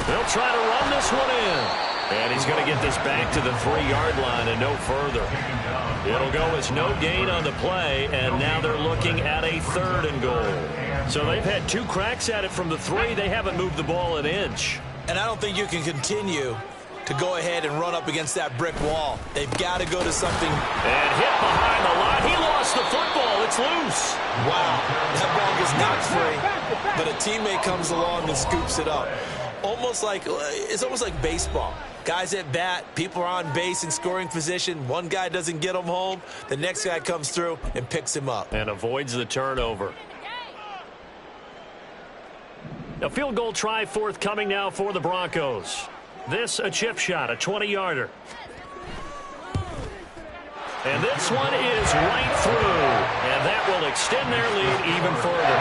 Speaker 3: They'll try to run this one in. And he's going to get this back to the 3-yard line and no further. It'll go as no gain on the play, and now they're looking at a 3rd and goal. So they've had 2 cracks at it from the 3. They haven't moved the ball an inch.
Speaker 6: And I don't think you can continue to go ahead and run up against that brick wall. They've got to go to something.
Speaker 3: And hit behind the line. He lost the football. It's loose.
Speaker 6: Wow, that ball gets knocked free, but a teammate comes along and scoops it up. It's almost like baseball. Guys at bat, people are on base in scoring position. One guy doesn't get him home. The next guy comes through and picks him up.
Speaker 3: And avoids the turnover. A field goal try forthcoming now for the Broncos. This a chip shot, a 20-yarder. And this one is right through. And that will extend their lead even further.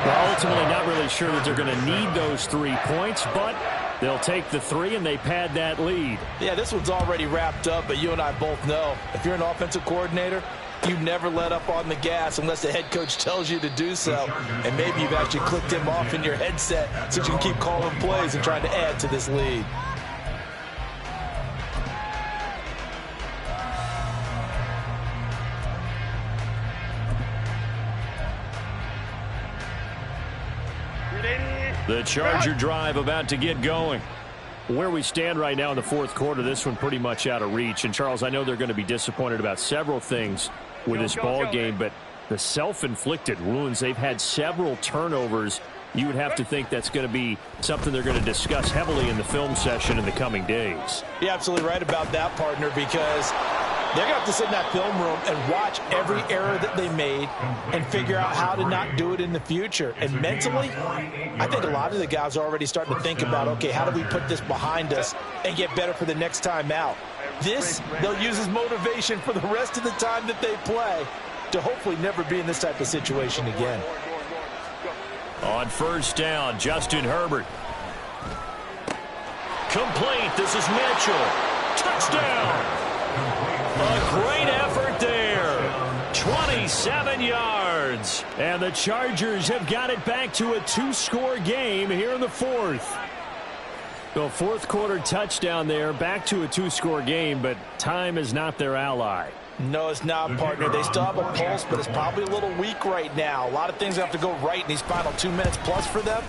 Speaker 3: Well, ultimately not really sure that they're going to need those 3 points, but they'll take the 3 and they pad that lead.
Speaker 6: Yeah, this one's already wrapped up, but you and I both know if you're an offensive coordinator, you never let up on the gas unless the head coach tells you to do so. And maybe you've actually clicked him off in your headset so you can keep calling plays and trying to add to this lead.
Speaker 3: The Charger drive about to get going. Where we stand right now in the fourth quarter, this one pretty much out of reach. And, Charles, I know they're going to be disappointed about several things with this ball game, but the self-inflicted wounds, they've had several turnovers. You would have to think that's going to be something they're going to discuss heavily in the film session in the coming days.
Speaker 6: You're absolutely right about that, partner, because they're going to have to sit in that film room and watch every error that they made and figure out how to not do it in the future. And mentally, I think a lot of the guys are already starting to think about, okay, how do we put this behind us and get better for the next time out? This, they'll use as motivation for the rest of the time that they play to hopefully never be in this type of situation again.
Speaker 3: On first down, Justin Herbert. Complete. This is Mitchell. Touchdown. A great effort there. 27 yards. And the Chargers have got it back to a 2-score game here in the fourth. So fourth quarter touchdown there, back to a 2-score game, but time is not their ally.
Speaker 6: No, it's not, partner. They still have a pulse, but it's probably a little weak right now. A lot of things have to go right in these final 2 minutes plus for them.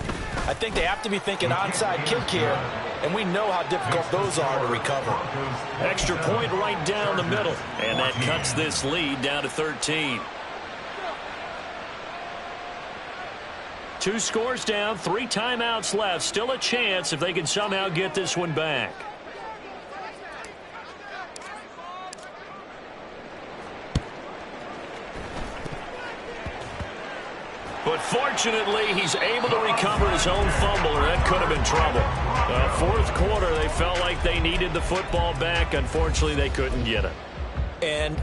Speaker 6: I think they have to be thinking onside kick here, and we know how difficult those are to recover.
Speaker 3: Extra point right down the middle, and that cuts this lead down to 13. 2 scores down, 3 timeouts left. Still a chance if they can somehow get this one back. But fortunately, he's able to recover his own fumble, or that could have been trouble. Fourth quarter, they felt like they needed the football back. Unfortunately, they couldn't get it.
Speaker 6: And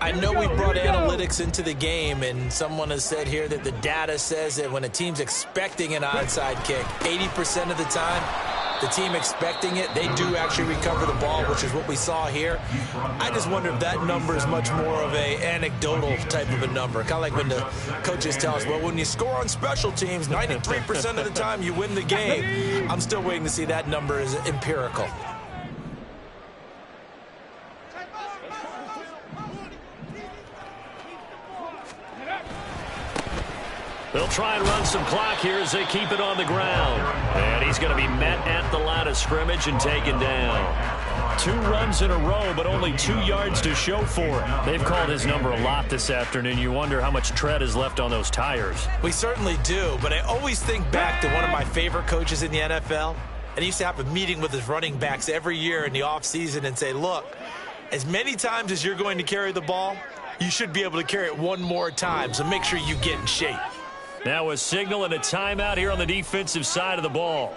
Speaker 6: I know we brought analytics into the game, and someone has said here that the data says that when a team's expecting an onside kick, 80% of the time, the team expecting it, they do actually recover the ball, which is what we saw here. I just wonder if that number is much more of a anecdotal type of a number. Kind of like when the coaches tell us, well, when you score on special teams, 93% of the time you win the game. I'm still waiting to see that number is empirical.
Speaker 3: They'll try and run some clock here as they keep it on the ground. And he's going to be met at the line of scrimmage and taken down. 2 runs in a row, but only 2 yards to show for it. They've called his number a lot this afternoon. You wonder how much tread is left on those tires.
Speaker 6: We certainly do, but I always think back to one of my favorite coaches in the NFL. And he used to have a meeting with his running backs every year in the offseason and say, look, as many times as you're going to carry the ball, you should be able to carry it 1 more time, so make sure you get in shape.
Speaker 3: Now a signal and a timeout here on the defensive side of the ball.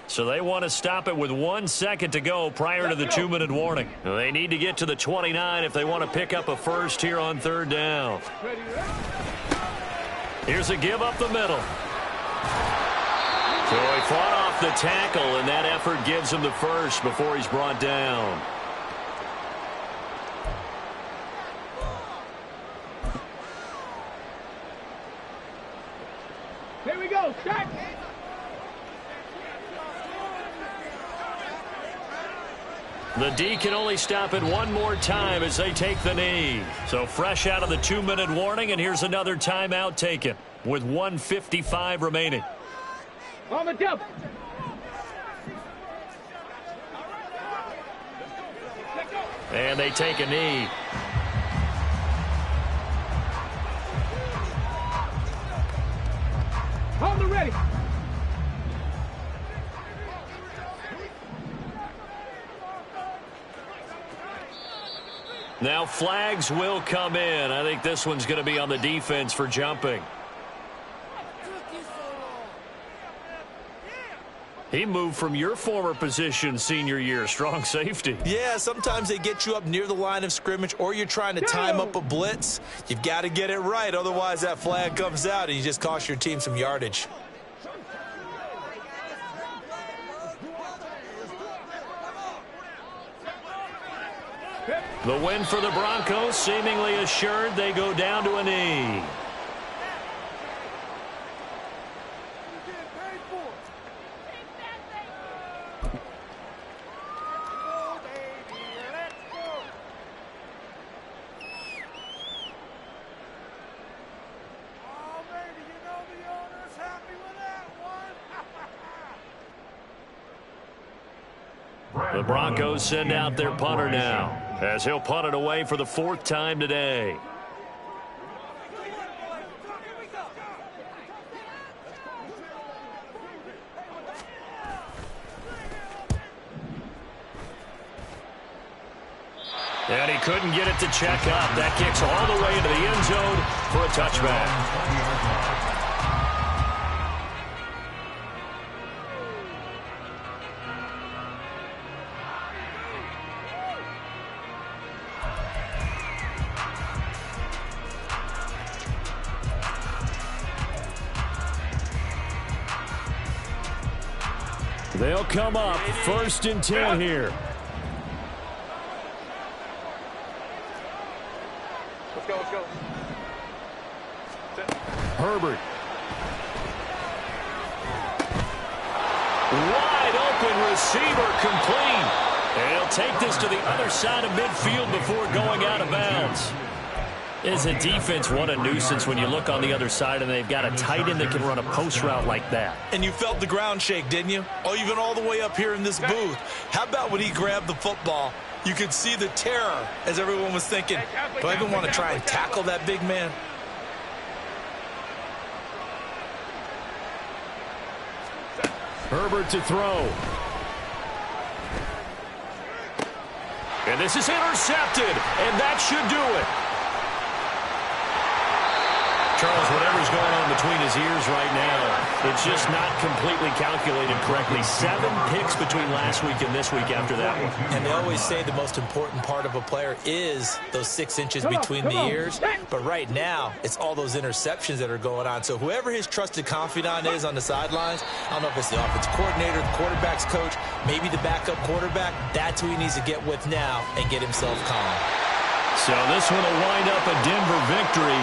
Speaker 3: So they want to stop it with 1 second to go prior to the 2-minute warning. They need to get to the 29 if they want to pick up a first here on third down. Here's a give up the middle. So he fought off the tackle, and that effort gives him the first before he's brought down.
Speaker 5: Here we go, check.
Speaker 3: The D can only stop it 1 more time as they take the knee. So fresh out of the 2-minute warning, and here's another timeout taken with 1:55 remaining.
Speaker 5: On the jump.
Speaker 3: And they take a knee.
Speaker 5: Hold it ready.
Speaker 3: Now flags will come in. I think this one's going to be on the defense for jumping. He moved from your former position senior year, strong safety.
Speaker 6: Yeah, sometimes they get you up near the line of scrimmage, or you're trying to time up a blitz. You've got to get it right, otherwise that flag comes out and you just cost your team some yardage.
Speaker 3: The win for the Broncos seemingly assured. They go down to a knee. The Broncos send out their punter now, as he'll punt it away for the 4th time today. And he couldn't get it to check up. That kicks all the way into the end zone for a touchback. They'll come up 1st and 10 here.
Speaker 5: Let's go, let's go.
Speaker 3: Herbert. Wide open receiver complete. And he'll take this to the other side of midfield before going out of bounds. As a defense, what a nuisance when you look on the other side and they've got a tight end that can run a post route like that.
Speaker 4: And you felt the ground shake, didn't you? Oh, even all the way up here in this booth. How about when he grabbed the football? You could see the terror as everyone was thinking, do I even want to try and tackle that big man?
Speaker 3: Herbert to throw. And this is intercepted, and that should do it. Charles, whatever's going on between his ears right now, it's just not completely calculated correctly. 7 picks between last week and this week after that one.
Speaker 6: And they always say the most important part of a player is those 6 inches between the ears. But right now, it's all those interceptions that are going on. So whoever his trusted confidant is on the sidelines, I don't know if it's the offensive coordinator, the quarterback's coach, maybe the backup quarterback, that's who he needs to get with now and get himself calm.
Speaker 3: So this one will wind up a Denver victory.